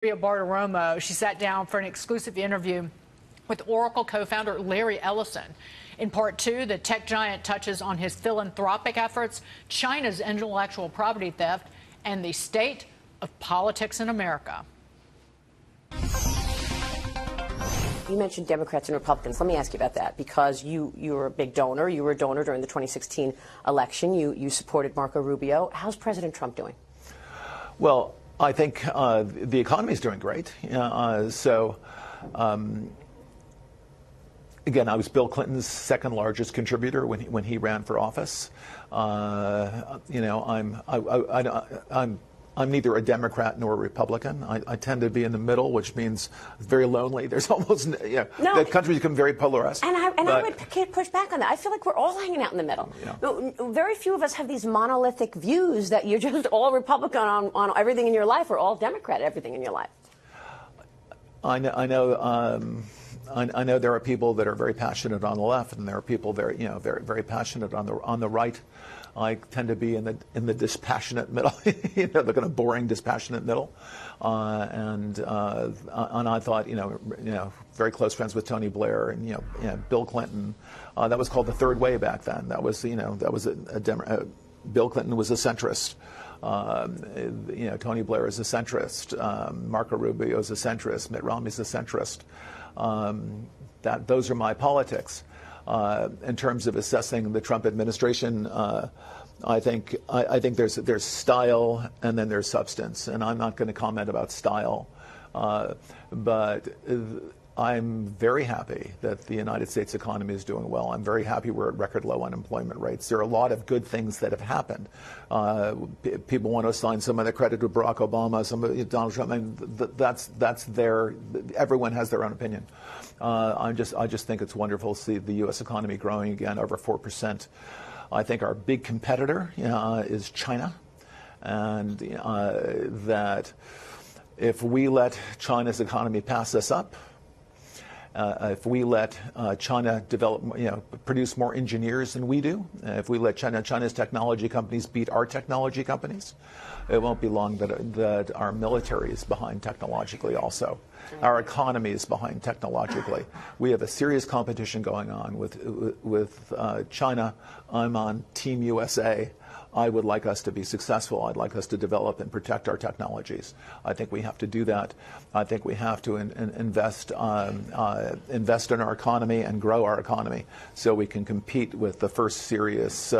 Bartiromo. She sat down for an exclusive interview with Oracle co-founder Larry Ellison. In part two, the tech giant touches on his philanthropic efforts, China's intellectual property theft, and the state of politics in America. You mentioned Democrats and Republicans. Let me ask you about that, because you were a big donor. You were a donor during the 2016 election. You supported Marco Rubio. How's President Trump doing? Well, I think the economy is doing great. Again, I was Bill Clinton's second largest contributor when he ran for office. I'm neither a Democrat nor a Republican. I tend to be in the middle, which means very lonely. There's almost, the country's become very polarized. And I would push back on that. I feel like we're all hanging out in the middle. Yeah. Very few of us have these monolithic views that you're just all Republican on everything in your life, or all Democrat everything in your life. I know there are people that are very passionate on the left, and there are people very passionate on the right. I tend to be in the dispassionate middle, the kind of boring, dispassionate middle, and I thought, very close friends with Tony Blair and Bill Clinton. That was called the third way back then. That was Bill Clinton was a centrist. Tony Blair is a centrist. Marco Rubio is a centrist. Mitt Romney is a centrist. Those are my politics. In terms of assessing the Trump administration, I think there's style and then there's substance, and I'm not going to comment about style, but I'm very happy that the United States economy is doing well. I'm very happy we're at record low unemployment rates. There are a lot of good things that have happened. People want to assign some of the credit to Barack Obama, some of Donald Trump. I mean, that's their. Everyone has their own opinion. I just think it's wonderful to see the U.S. economy growing again, over 4%. I think our big competitor is China, and that if we let China's economy pass us up, if we let China produce more engineers than we do, if we let China's technology companies beat our technology companies, it won't be long that our military is behind technologically also. Our economy is behind technologically. We have a serious competition going on with China. I'm on Team USA. I would like us to be successful. I'd like us to develop and protect our technologies. I think we have to do that. I think we have to invest in our economy and grow our economy so we can compete with the first serious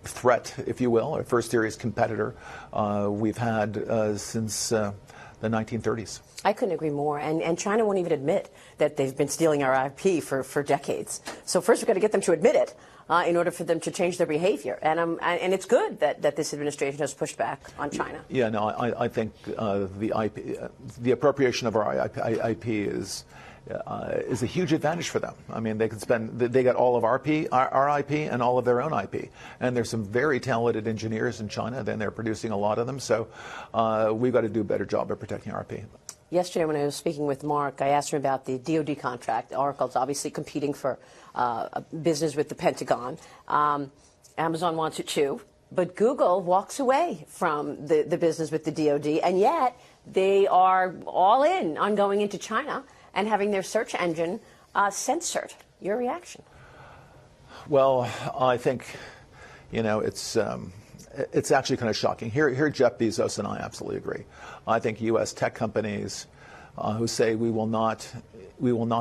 threat, if you will, or first serious competitor we've had since the 1930s. I couldn't agree more. And China won't even admit that they've been stealing our IP for decades. So first we've got to get them to admit it in order for them to change their behavior. And it's good that this administration has pushed back on China. Yeah, no, I think the appropriation of our IP is a huge advantage for them. I mean, they got all of our IP and all of their own IP. And there's some very talented engineers in China, then they're producing a lot of them. So we've got to do a better job of protecting our IP. Yesterday when I was speaking with Mark, I asked him about the DoD contract. Oracle's obviously competing for a business with the Pentagon. Amazon wants it too. But Google walks away from the business with the DoD, and yet they are all in on going into China and having their search engine censored. Your reaction? Well, I think, it's actually kind of shocking. Here, Jeff Bezos and I absolutely agree. I think U.S. tech companies who say we will not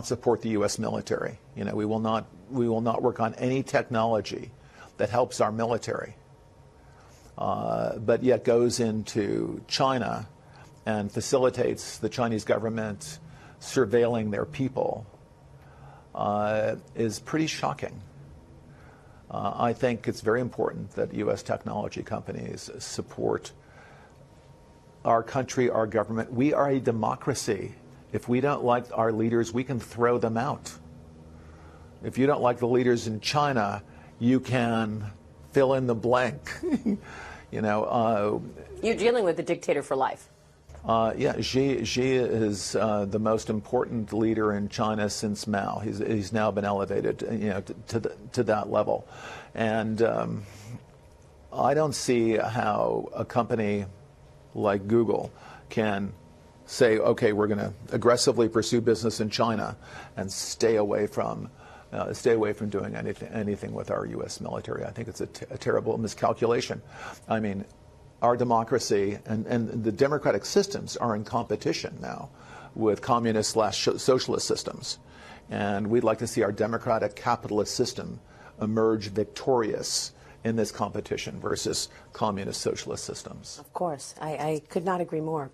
support the U.S. military. We will not work on any technology that helps our military, but yet goes into China and facilitates the Chinese government surveilling their people is pretty shocking. I think it's very important that U.S. technology companies support our country, our government. We are a democracy. If we don't like our leaders, we can throw them out. If you don't like the leaders in China, you can fill in the blank. You're dealing with a dictator for life. Yeah, Xi is the most important leader in China since Mao. He's now been elevated, to that level, and I don't see how a company like Google can say, okay, we're going to aggressively pursue business in China and stay away from doing anything with our U.S. military. I think it's a terrible miscalculation. I mean, our democracy and the democratic systems are in competition now with communist/socialist systems. And we'd like to see our democratic capitalist system emerge victorious in this competition versus communist socialist systems. Of course. I could not agree more.